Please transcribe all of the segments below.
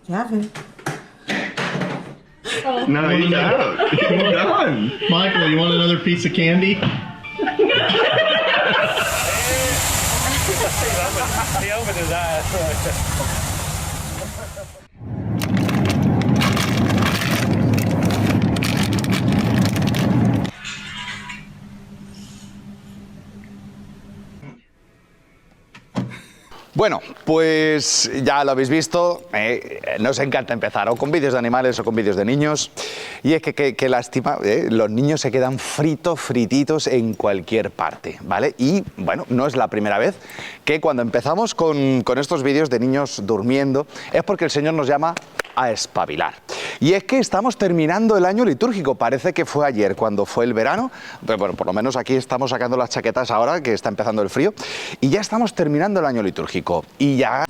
Gavin. No, he's out. He's done. Michael, you want another piece of candy? He opened his eyes. Bueno, pues ya lo habéis visto, nos encanta empezar o con vídeos de animales o con vídeos de niños, y es que qué lástima, los niños se quedan frititos en cualquier parte, ¿vale? Y bueno, no es la primera vez que cuando empezamos con estos vídeos de niños durmiendo es porque el Señor nos llama a espabilar. Y es que estamos terminando el año litúrgico, parece que fue ayer cuando fue el verano, pero bueno, por lo menos aquí estamos sacando las chaquetas ahora que está empezando el frío, y ya estamos terminando el año litúrgico, y ya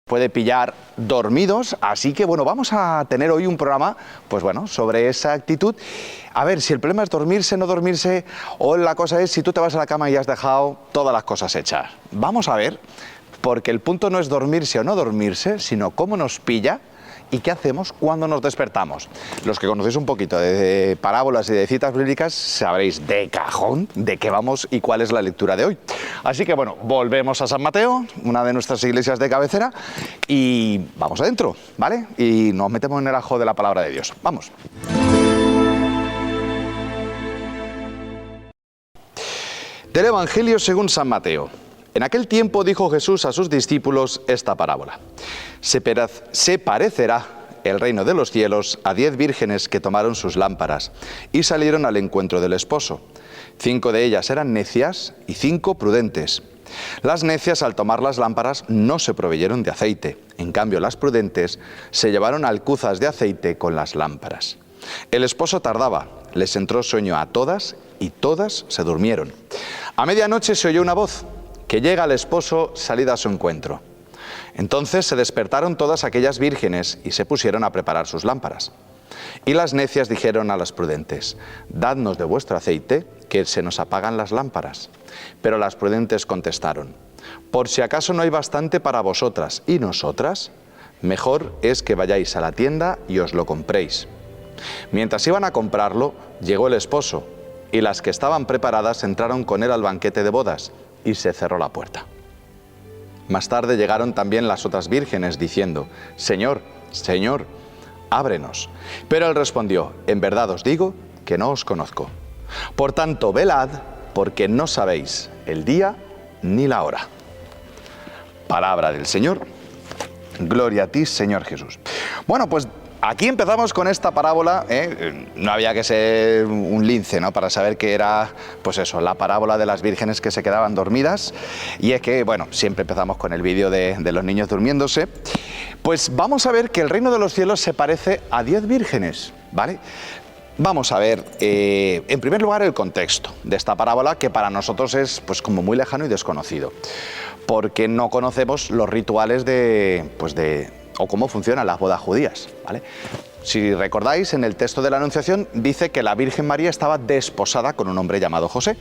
puede pillar dormidos, así que bueno, vamos a tener hoy un programa, pues bueno, sobre esa actitud. A ver, si el problema es dormirse, no dormirse, o la cosa es si tú te vas a la cama y has dejado todas las cosas hechas. Vamos a ver, porque el punto no es dormirse o no dormirse, sino cómo nos pilla y qué hacemos cuando nos despertamos. Los que conocéis un poquito de parábolas y de citas bíblicas sabréis de cajón de qué vamos y cuál es la lectura de hoy. Así que bueno, volvemos a San Mateo, una de nuestras iglesias de cabecera, y vamos adentro, ¿vale? Y nos metemos en el ajo de la palabra de Dios. Vamos. Del Evangelio según San Mateo. En aquel tiempo dijo Jesús a sus discípulos esta parábola. Se parecerá el reino de los cielos a 10 vírgenes que tomaron sus lámparas y salieron al encuentro del esposo. 5 de ellas eran necias y 5 prudentes. Las necias, al tomar las lámparas, no se proveyeron de aceite. En cambio, las prudentes se llevaron alcuzas de aceite con las lámparas. El esposo tardaba, les entró sueño a todas y todas se durmieron. A medianoche se oyó una voz: que llega el esposo, salid a su encuentro. Entonces se despertaron todas aquellas vírgenes y se pusieron a preparar sus lámparas. Y las necias dijeron a las prudentes: dadnos de vuestro aceite, que se nos apagan las lámparas. Pero las prudentes contestaron: por si acaso no hay bastante para vosotras y nosotras, mejor es que vayáis a la tienda y os lo compréis. Mientras iban a comprarlo, llegó el esposo, y las que estaban preparadas entraron con él al banquete de bodas, y se cerró la puerta. Más tarde llegaron también las otras vírgenes diciendo: Señor, Señor, ábrenos. Pero él respondió: en verdad os digo que no os conozco. Por tanto, velad, porque no sabéis el día ni la hora. Palabra del Señor. Gloria a ti, Señor Jesús. Bueno, pues aquí empezamos con esta parábola, no había que ser un lince, ¿no?, para saber que era, pues eso, la parábola de las vírgenes que se quedaban dormidas. Y es que, bueno, siempre empezamos con el vídeo de los niños durmiéndose. Pues vamos a ver que el reino de los cielos se parece a 10 vírgenes, ¿vale? Vamos a ver, en primer lugar, el contexto de esta parábola, que para nosotros es pues como muy lejano y desconocido, porque no conocemos los rituales o cómo funcionan las bodas judías, ¿vale? Si recordáis, en el texto de la Anunciación dice que la Virgen María estaba desposada con un hombre llamado José,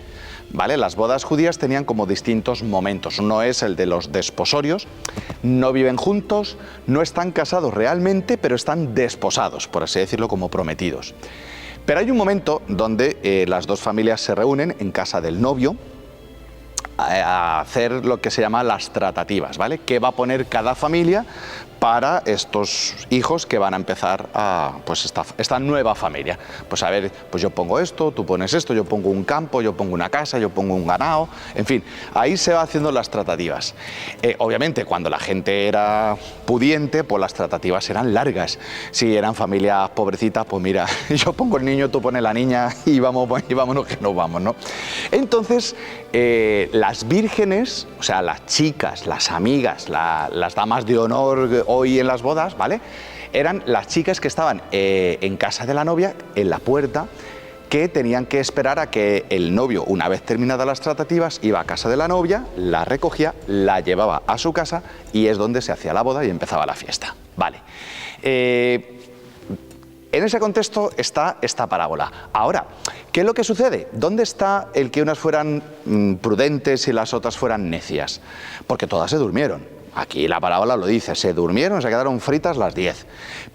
¿vale? Las bodas judías tenían como distintos momentos. Uno es el de los desposorios, no viven juntos, no están casados realmente, pero están desposados, por así decirlo, como prometidos. Pero hay un momento donde las dos familias se reúnen en casa del novio a hacer lo que se llama las tratativas, ¿vale? ¿Qué va a poner cada familia para estos hijos que van a empezar pues esta nueva familia? Pues a ver, pues yo pongo esto, tú pones esto, yo pongo un campo, yo pongo una casa, yo pongo un ganado, en fin, ahí se va haciendo las tratativas. Obviamente, cuando la gente era pudiente, pues las tratativas eran largas. Si eran familias pobrecitas, pues mira, yo pongo el niño, tú pones la niña y vámonos que nos vamos, ¿no? Entonces, las vírgenes, o sea, las chicas, las amigas, las damas de honor hoy en las bodas, ¿vale?, eran las chicas que estaban en casa de la novia, en la puerta, que tenían que esperar a que el novio, una vez terminadas las tratativas, iba a casa de la novia, la recogía, la llevaba a su casa y es donde se hacía la boda y empezaba la fiesta, ¿vale? En ese contexto está esta parábola. Ahora, ¿qué es lo que sucede? ¿Dónde está el que unas fueran prudentes y las otras fueran necias? Porque todas se durmieron. Aquí la parábola lo dice, se durmieron, se quedaron fritas las 10.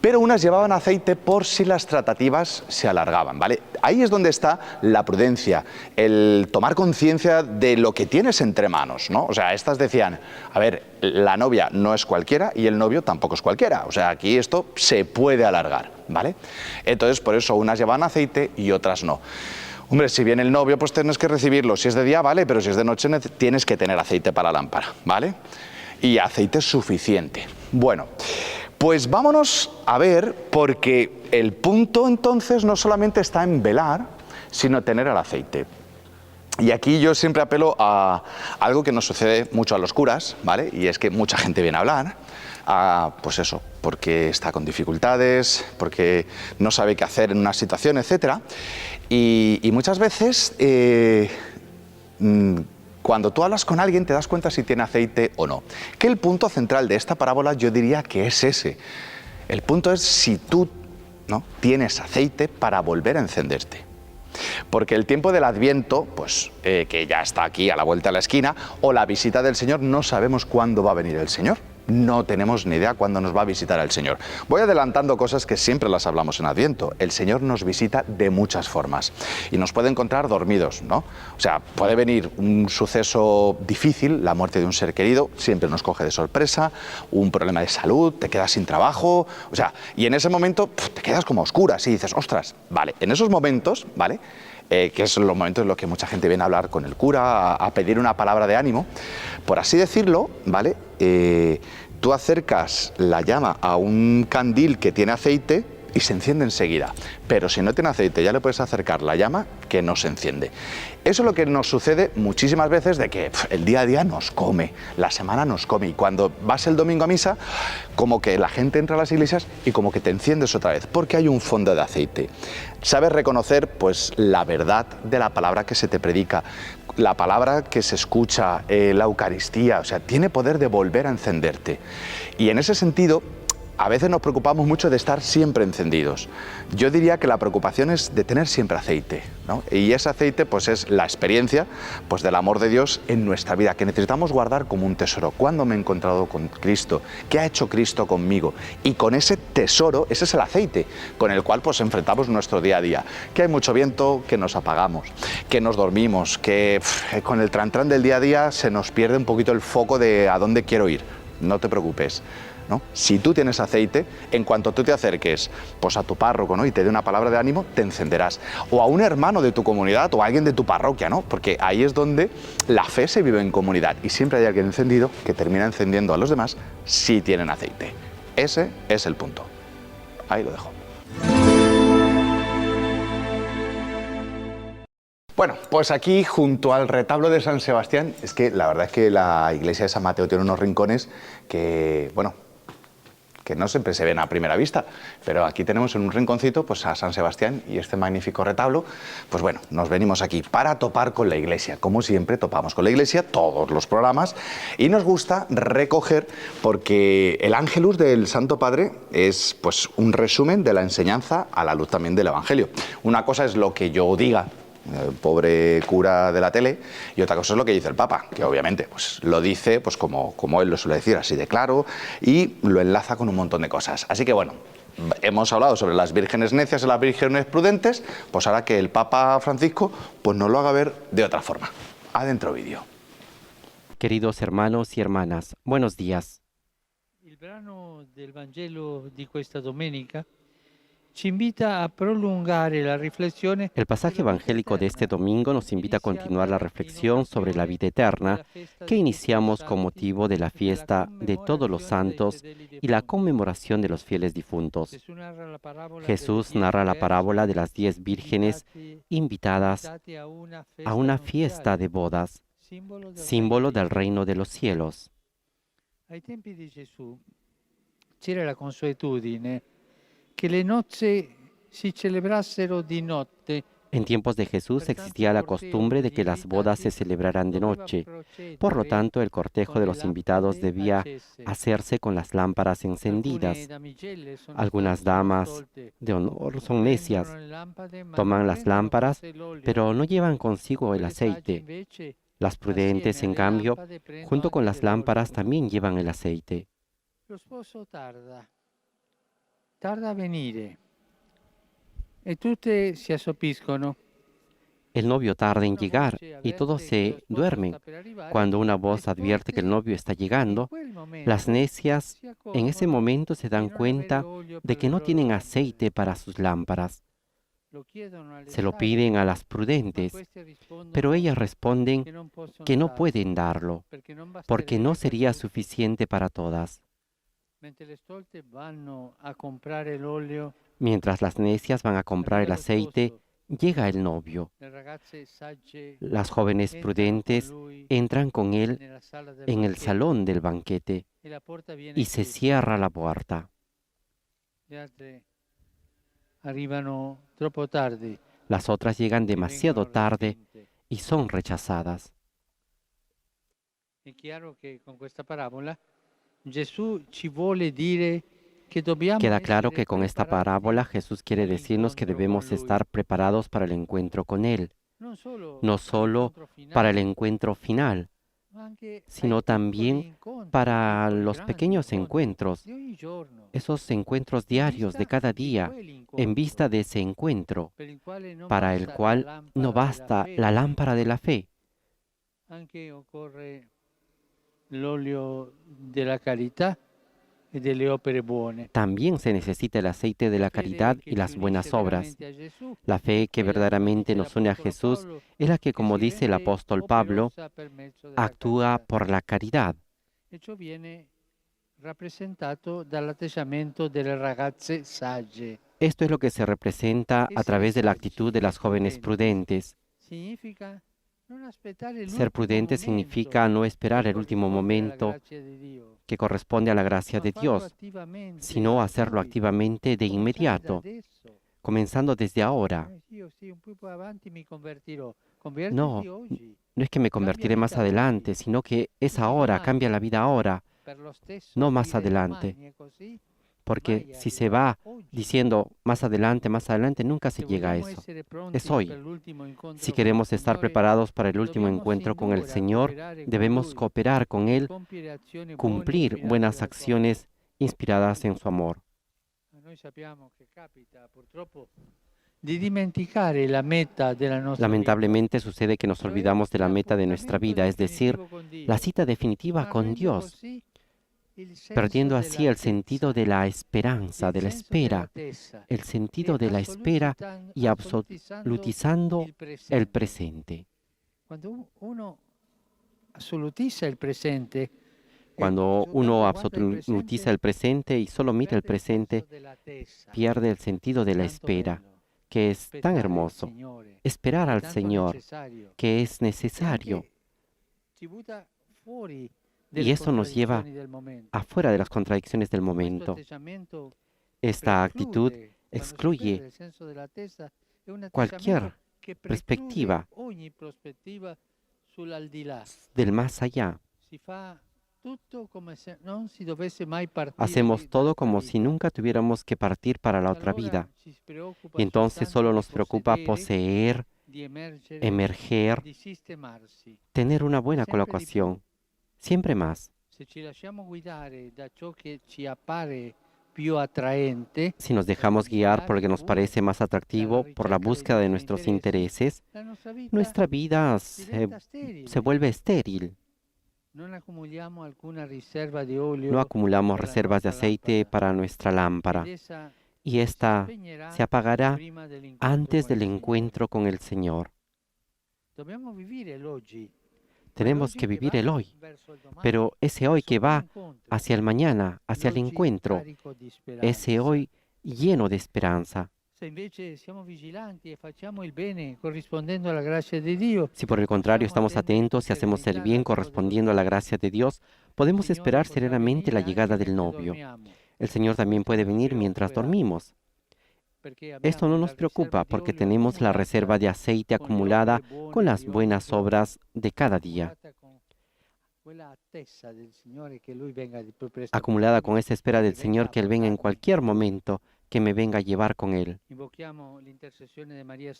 Pero unas llevaban aceite por si las tratativas se alargaban, ¿vale? Ahí es donde está la prudencia, el tomar conciencia de lo que tienes entre manos, ¿no? O sea, estas decían, a ver, la novia no es cualquiera y el novio tampoco es cualquiera. O sea, aquí esto se puede alargar, ¿vale? Entonces, por eso unas llevaban aceite y otras no. Hombre, si viene el novio, pues tienes que recibirlo. Si es de día, vale, pero si es de noche tienes que tener aceite para la lámpara, ¿vale? Y aceite suficiente. Bueno, pues vámonos a ver, porque el punto entonces no solamente está en velar, sino tener el aceite. Y aquí yo siempre apelo a algo que nos sucede mucho a los curas, ¿vale? Y es que mucha gente viene a hablar, pues eso, porque está con dificultades, porque no sabe qué hacer en una situación, etc. Y muchas veces cuando tú hablas con alguien te das cuenta si tiene aceite o no. Que el punto central de esta parábola yo diría que es ese. El punto es si tú, ¿no?, tienes aceite para volver a encenderte. Porque el tiempo del Adviento, pues que ya está aquí a la vuelta de la esquina, o la visita del Señor, no sabemos cuándo va a venir el Señor. No tenemos ni idea cuándo nos va a visitar el Señor. Voy adelantando cosas que siempre las hablamos en Adviento. El Señor nos visita de muchas formas y nos puede encontrar dormidos, ¿no? O sea, puede venir un suceso difícil, la muerte de un ser querido, siempre nos coge de sorpresa, un problema de salud, te quedas sin trabajo, o sea, y en ese momento te quedas como a oscuras y dices, ostras, vale, en esos momentos, ¿vale?, que son los momentos en los que mucha gente viene a hablar con el cura, a pedir una palabra de ánimo, por así decirlo, ¿vale? Tú acercas la llama a un candil que tiene aceite y se enciende enseguida. Pero si no tiene aceite, ya le puedes acercar la llama que no se enciende. Eso es lo que nos sucede muchísimas veces, de que el día a día nos come, la semana nos come, y cuando vas el domingo a misa, como que la gente entra a las iglesias y como que te enciendes otra vez, porque hay un fondo de aceite. Sabes reconocer, pues, la verdad de la palabra que se te predica, la palabra que se escucha, la Eucaristía, o sea, tiene poder de volver a encenderte. Y en ese sentido, a veces nos preocupamos mucho de estar siempre encendidos. Yo diría que la preocupación es de tener siempre aceite, ¿no? Y ese aceite, pues, es la experiencia, pues, del amor de Dios en nuestra vida, que necesitamos guardar como un tesoro. ¿Cuándo me he encontrado con Cristo? ¿Qué ha hecho Cristo conmigo? Y con ese tesoro, ese es el aceite con el cual, pues, enfrentamos nuestro día a día. Que hay mucho viento, que nos apagamos, que nos dormimos, que con el trantrán del día a día se nos pierde un poquito el foco de a dónde quiero ir. No te preocupes, ¿no? Si tú tienes aceite, en cuanto tú te acerques, pues, a tu párroco, ¿no?, y te dé una palabra de ánimo, te encenderás. O a un hermano de tu comunidad o a alguien de tu parroquia, ¿no? Porque ahí es donde la fe se vive en comunidad y siempre hay alguien encendido que termina encendiendo a los demás si tienen aceite. Ese es el punto. Ahí lo dejo. Bueno, pues aquí junto al retablo de San Sebastián, es que la verdad es que la iglesia de San Mateo tiene unos rincones que, bueno, que no siempre se ven a primera vista, pero aquí tenemos en un rinconcito, pues, a San Sebastián y este magnífico retablo. Pues bueno, nos venimos aquí para topar con la iglesia. Como siempre, topamos con la iglesia, todos los programas, y nos gusta recoger, porque el Ángelus del Santo Padre es, pues, un resumen de la enseñanza a la luz también del Evangelio. Una cosa es lo que yo diga, el pobre cura de la tele, y otra cosa es lo que dice el Papa, que obviamente, pues, lo dice, pues, como él lo suele decir, así de claro, y lo enlaza con un montón de cosas. Así que bueno, hemos hablado sobre las vírgenes necias y las vírgenes prudentes, pues ahora que el Papa Francisco, pues, nos lo haga ver de otra forma. Adentro vídeo. Queridos hermanos y hermanas, buenos días. Il brano del Vangelo di questa domenica ci invita a prolungare la riflessione. El pasaje evangélico de este domingo nos invita a continuar la reflexión sobre la vida eterna que iniciamos con motivo de la fiesta de todos los santos y la conmemoración de los fieles difuntos. Jesús narra la parábola de las 10 vírgenes invitadas a una fiesta de bodas, símbolo del reino de los cielos. Ai tempi di Gesù c'era la consuetudine che le nozze si celebrassero di notte En tiempos de Jesús existía la costumbre de que las bodas se celebraran de noche. Por lo tanto, el cortejo de los invitados debía hacerse con las lámparas encendidas. Algunas damas de honor son necias, toman las lámparas, pero no llevan consigo el aceite. Las prudentes, en cambio, junto con las lámparas también llevan el aceite. Lo sposo tarda a venire e tutte si assopiscono. El novio tarda en llegar y todos se duermen. Cuando una voz advierte que el novio está llegando, las necias en ese momento se dan cuenta de que no tienen aceite para sus lámparas. Se lo piden a las prudentes, pero ellas responden que no pueden darlo, porque no sería suficiente para todas. Mientras las necias van a comprar el aceite, llega el novio. Las jóvenes prudentes entran con él en el salón del banquete y se cierra la puerta. Las otras llegan demasiado tarde y son rechazadas. Queda claro que con esta parábola Jesús quiere decirnos que debemos estar preparados para el encuentro con Él, no solo para el encuentro final, sino también para los pequeños encuentros, esos encuentros diarios de cada día, en vista de ese encuentro, para el cual no basta la lámpara de la fe. También se necesita el aceite de la caridad y las buenas obras. La fe que verdaderamente nos une a Jesús es la que, como dice el apóstol Pablo, actúa por la caridad. Esto es lo que se representa a través de la actitud de las jóvenes prudentes. Ser prudente significa no esperar el último momento que corresponde a la gracia de Dios, sino hacerlo activamente de inmediato, comenzando desde ahora. No, no es que me convertiré más adelante, sino que es ahora, cambia la vida ahora, no más adelante. Porque si se va diciendo más adelante, nunca se llega a eso. Es hoy. Si queremos estar preparados para el último encuentro con el Señor, debemos cooperar con Él, cumplir buenas acciones inspiradas en su amor. Lamentablemente sucede que nos olvidamos de la meta de nuestra vida, es decir, la cita definitiva con Dios, perdiendo así el sentido de la esperanza, de la espera, el sentido de la espera y absolutizando el presente. Cuando uno absolutiza el presente y solo mira el presente, pierde el sentido de la espera, que es tan hermoso. Esperar al Señor, que es necesario. Y eso nos lleva afuera de las contradicciones del momento. Esta actitud excluye cualquier perspectiva del más allá. Hacemos todo como si nunca tuviéramos que partir para la otra vida. Y entonces solo nos preocupa poseer, emerger, tener una buena colocación. Siempre más. Si nos dejamos guiar por lo que nos parece más atractivo, por la búsqueda de nuestros intereses, nuestra vida se vuelve estéril. No acumulamos reservas de aceite para nuestra lámpara, y esta se apagará antes del encuentro con el Señor. Tenemos que vivir el hoy, pero ese hoy que va hacia el mañana, hacia el encuentro, ese hoy lleno de esperanza. Si por el contrario estamos atentos y hacemos el bien correspondiendo a la gracia de Dios, podemos esperar serenamente la llegada del novio. El Señor también puede venir mientras dormimos. Esto no nos preocupa porque tenemos la reserva de aceite acumulada con las buenas obras de cada día, acumulada con esa espera del Señor que Él venga en cualquier momento, que me venga a llevar con Él. Invoquemos la intercesión de María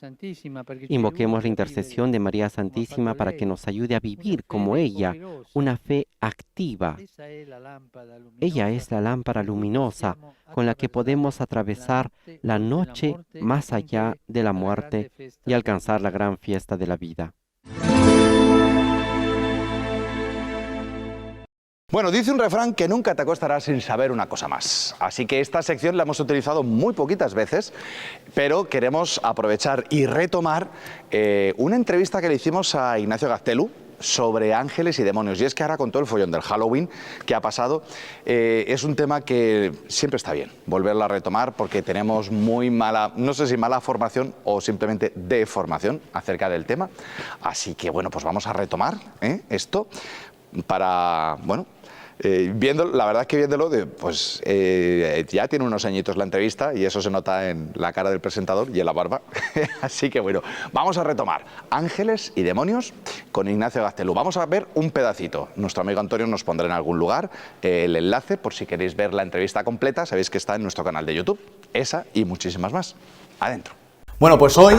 Santísima para que nos ayude a vivir como ella, una fe activa. Ella es la lámpara luminosa con la que podemos atravesar la noche más allá de la muerte y alcanzar la gran fiesta de la vida. Bueno, dice un refrán que nunca te acostarás sin saber una cosa más. Así que esta sección la hemos utilizado muy poquitas veces, pero queremos aprovechar y retomar una entrevista que le hicimos a Ignacio Gaztelu sobre ángeles y demonios. Y es que ahora con todo el follón del Halloween que ha pasado, es un tema que siempre está bien volverla a retomar porque tenemos muy mala, no sé si mala formación o simplemente deformación acerca del tema. Así que bueno, pues vamos a retomar esto para, bueno, la verdad es que viéndolo, pues ya tiene unos añitos la entrevista y eso se nota en la cara del presentador y en la barba. Así que bueno, vamos a retomar Ángeles y Demonios con Ignacio Gaztelu. Vamos a ver un pedacito. Nuestro amigo Antonio nos pondrá en algún lugar el enlace por si queréis ver la entrevista completa. Sabéis que está en nuestro canal de YouTube. Esa y muchísimas más. Adentro. Bueno, pues hoy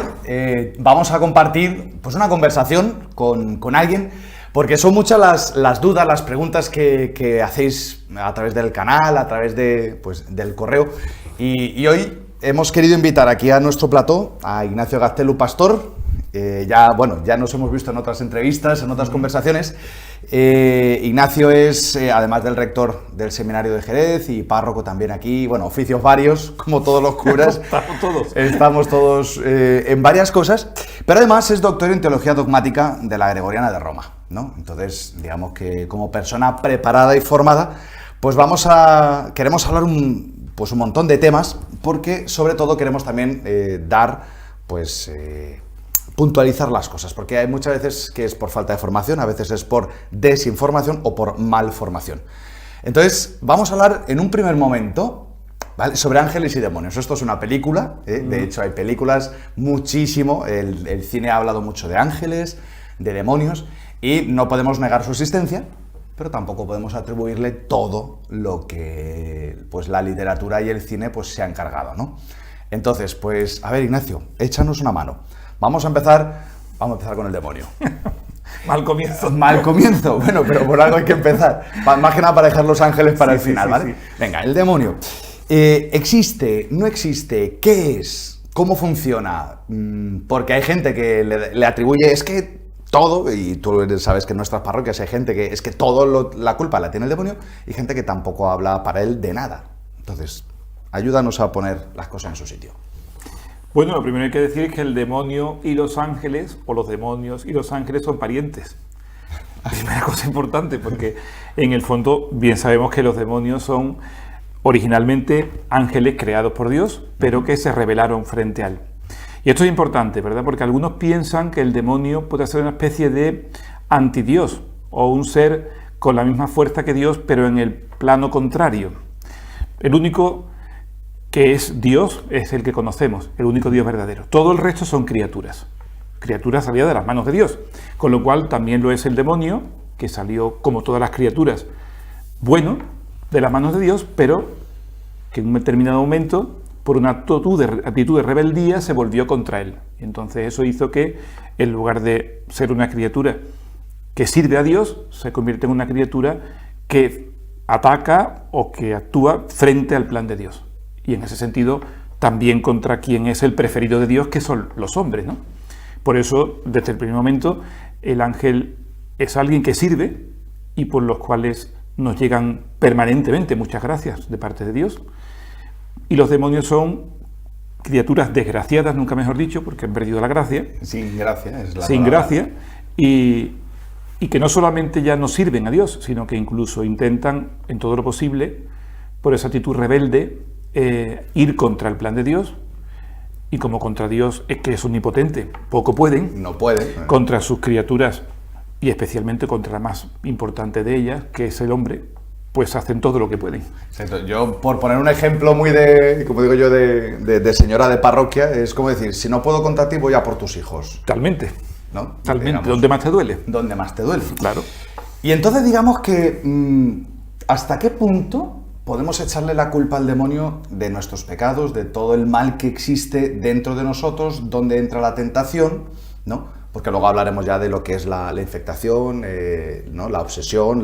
vamos a compartir pues una conversación con alguien, porque son muchas las dudas, las preguntas que hacéis a través del canal, a través del correo. Y hoy hemos querido invitar aquí a nuestro plató a Ignacio Gaztelu Pastor. Ya nos hemos visto en otras entrevistas, en otras conversaciones. Ignacio es, además del rector del Seminario de Jerez y párroco también aquí, bueno, oficios varios, como todos los curas. Estamos todos en varias cosas, pero además es doctor en Teología Dogmática de la Gregoriana de Roma, ¿no? Entonces, digamos que como persona preparada y formada, pues queremos hablar un montón de temas, porque sobre todo queremos también puntualizar las cosas, porque hay muchas veces que es por falta de formación, a veces es por desinformación o por malformación. Entonces, vamos a hablar en un primer momento, ¿vale?, sobre Ángeles y Demonios. Esto es una película, de hecho hay películas muchísimo, el cine ha hablado mucho de ángeles, de demonios, y no podemos negar su existencia, pero tampoco podemos atribuirle todo lo que pues la literatura y el cine pues se han encargado, ¿no? Entonces, pues, a ver, Ignacio, échanos una mano. Vamos a empezar con el demonio. Mal comienzo. Mal comienzo, bueno, pero por algo hay que empezar. Más que nada para dejar los ángeles para el final, ¿vale? Sí. Venga, el demonio. ¿Existe? ¿No existe? ¿Qué es? ¿Cómo funciona? Porque hay gente que le atribuye, es que todo, y tú sabes que en nuestras parroquias hay gente que es que la culpa la tiene el demonio, y gente que tampoco habla para él de nada. Entonces, ayúdanos a poner las cosas en su sitio. Bueno, lo primero que hay que decir es que el demonio y los ángeles, o los demonios y los ángeles, son parientes. Primera cosa importante, porque en el fondo bien sabemos que los demonios son originalmente ángeles creados por Dios, pero que se rebelaron frente a él. Y esto es importante, ¿verdad? Porque algunos piensan que el demonio puede ser una especie de antidios, o un ser con la misma fuerza que Dios, pero en el plano contrario. El único que es Dios es el que conocemos, el único Dios verdadero. Todo el resto son criaturas salidas de las manos de Dios, con lo cual también lo es el demonio, que salió, como todas las criaturas, bueno, de las manos de Dios, pero que en un determinado momento, por una actitud de rebeldía, se volvió contra él. Y entonces eso hizo que, en lugar de ser una criatura que sirve a Dios, se convierte en una criatura que ataca o que actúa frente al plan de Dios. Y en ese sentido, también contra quien es el preferido de Dios, que son los hombres, ¿no? Por eso, desde el primer momento, el ángel es alguien que sirve y por los cuales nos llegan permanentemente muchas gracias de parte de Dios. Y los demonios son criaturas desgraciadas, nunca mejor dicho, porque han perdido la gracia. Sin gracia, es la Sin palabra. gracia. Y que no solamente ya no sirven a Dios, sino que incluso intentan, en todo lo posible, por esa actitud rebelde, ir contra el plan de Dios, y como contra Dios es que es omnipotente, poco pueden, no puede, contra sus criaturas y especialmente contra la más importante de ellas, que es el hombre, pues hacen todo lo que pueden. Exacto. Yo, por poner un ejemplo muy de, como digo yo, de señora de parroquia, es como decir, si no puedo contra ti, voy a por tus hijos. Totalmente. ¿No? Totalmente. Digamos, ¿Dónde más te duele? Donde más te duele. Claro. Y entonces digamos que ¿hasta qué punto podemos echarle la culpa al demonio de nuestros pecados, de todo el mal que existe dentro de nosotros, donde entra la tentación, ¿no? Porque luego hablaremos ya de lo que es la infectación, ¿no? La obsesión,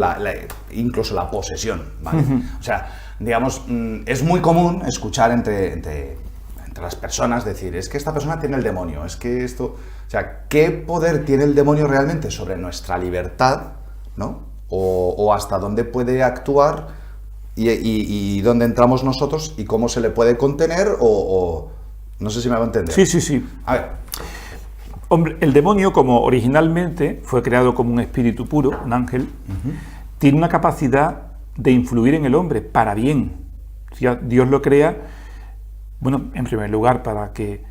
incluso la posesión, ¿vale? O sea, digamos, es muy común escuchar entre las personas decir, es que esta persona tiene el demonio, es que esto... O sea, ¿qué poder tiene el demonio realmente sobre nuestra libertad, ¿no? O hasta dónde puede actuar y dónde entramos nosotros y cómo se le puede contener no sé si me va a entender. Sí. A ver. Hombre, el demonio, como originalmente fue creado como un espíritu puro, un ángel, tiene una capacidad de influir en el hombre para bien. Dios lo crea, bueno, en primer lugar para que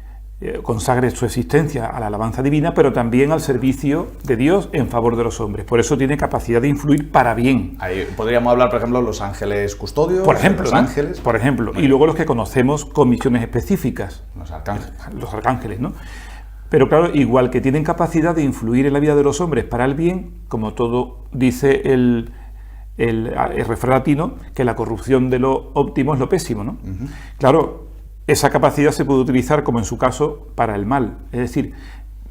consagre su existencia a la alabanza divina, pero también al servicio de Dios en favor de los hombres. Por eso tiene capacidad de influir para bien. Ahí podríamos hablar, por ejemplo, los ángeles custodios, por ejemplo, los ¿no? ángeles. Por ejemplo, y luego los que conocemos con misiones específicas. Los arcángeles. Los arcángeles, ¿no? Pero claro, igual que tienen capacidad de influir en la vida de los hombres para el bien, como todo dice el refrán latino, que la corrupción de lo óptimo es lo pésimo, ¿no? Claro, esa capacidad se puede utilizar, como en su caso, para el mal. Es decir,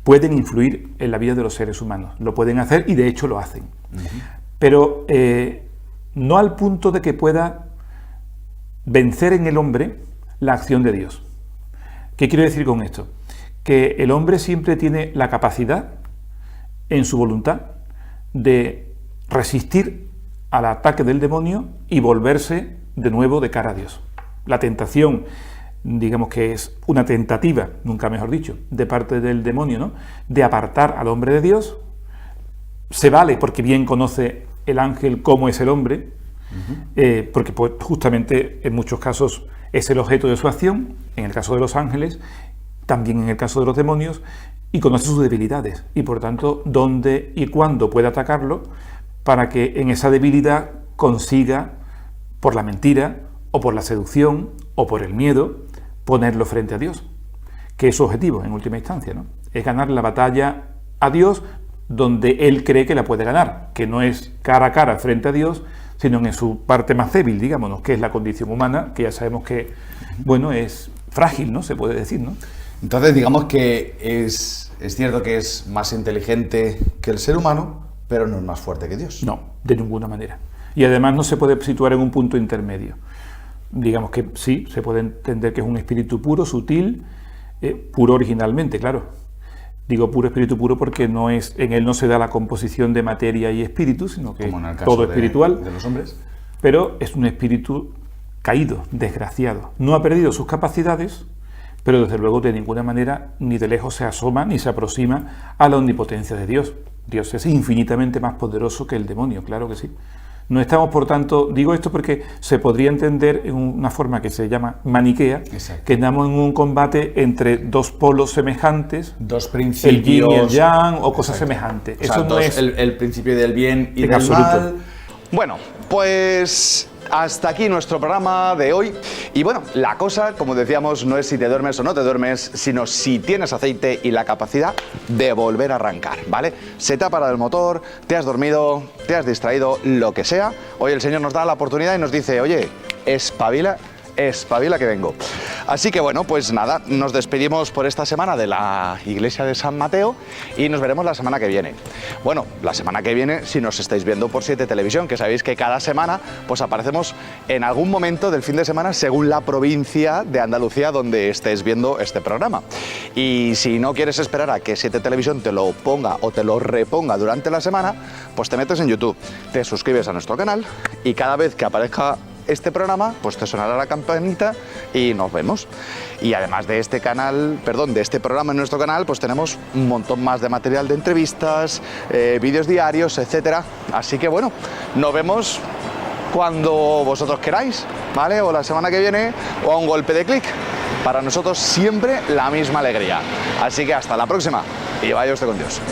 pueden influir en la vida de los seres humanos. Lo pueden hacer y de hecho lo hacen. Pero no al punto de que pueda vencer en el hombre la acción de Dios. ¿Qué quiero decir con esto? Que el hombre siempre tiene la capacidad, en su voluntad, de resistir al ataque del demonio y volverse de nuevo de cara a Dios. La tentación, digamos que es una tentativa, nunca mejor dicho, de parte del demonio, ¿no?, de apartar al hombre de Dios. Se vale porque bien conoce el ángel cómo es el hombre, porque pues, justamente en muchos casos es el objeto de su acción, en el caso de los ángeles, también en el caso de los demonios, y conoce sus debilidades, y por tanto dónde y cuándo puede atacarlo, para que en esa debilidad consiga, por la mentira, o por la seducción, o por el miedo, ponerlo frente a Dios, que es su objetivo en última instancia, ¿no? Es ganar la batalla a Dios donde él cree que la puede ganar, que no es cara a cara frente a Dios, sino en su parte más débil, digámonos, que es la condición humana, que ya sabemos que, bueno, es frágil, ¿no?, se puede decir, ¿no? Entonces, digamos que es cierto que es más inteligente que el ser humano, pero no es más fuerte que Dios. No, de ninguna manera. Y además no se puede situar en un punto intermedio. Digamos que sí, se puede entender que es un espíritu puro, sutil, puro originalmente, claro. Digo puro espíritu puro porque en él no se da la composición de materia y espíritu, sino que como en el caso todo espiritual. De los hombres. Pero es un espíritu caído, desgraciado. No ha perdido sus capacidades, pero desde luego de ninguna manera ni de lejos se asoma ni se aproxima a la omnipotencia de Dios. Dios es infinitamente más poderoso que el demonio, claro que sí. No estamos, por tanto, digo esto porque se podría entender en una forma que se llama maniquea, exacto, que estamos en un combate entre dos polos semejantes, dos principios, el yin y el yang o cosas exacto, semejantes. O sea, eso no es el principio del bien y del absoluto. mal. Bueno, pues hasta aquí nuestro programa de hoy. Y bueno, la cosa, como decíamos, no es si te duermes o no te duermes, sino si tienes aceite y la capacidad de volver a arrancar, ¿vale? Se te ha parado el motor, te has dormido, te has distraído, lo que sea. Hoy el Señor nos da la oportunidad y nos dice, oye, espabila que vengo. Así que bueno, pues nada, nos despedimos por esta semana de la Iglesia de San Mateo y nos veremos la semana que viene. Bueno, la semana que viene si nos estáis viendo por 7 Televisión, que sabéis que cada semana pues aparecemos en algún momento del fin de semana según la provincia de Andalucía donde estés viendo este programa. Y si no quieres esperar a que 7 Televisión te lo ponga o te lo reponga durante la semana, pues te metes en YouTube, te suscribes a nuestro canal y cada vez que aparezca este programa, pues te sonará la campanita y nos vemos. Y además de este canal, de este programa en nuestro canal, pues tenemos un montón más de material de entrevistas, vídeos diarios, etcétera. Así que bueno, nos vemos cuando vosotros queráis, ¿vale? O la semana que viene, o a un golpe de clic. Para nosotros siempre la misma alegría. Así que hasta la próxima y vaya usted con Dios.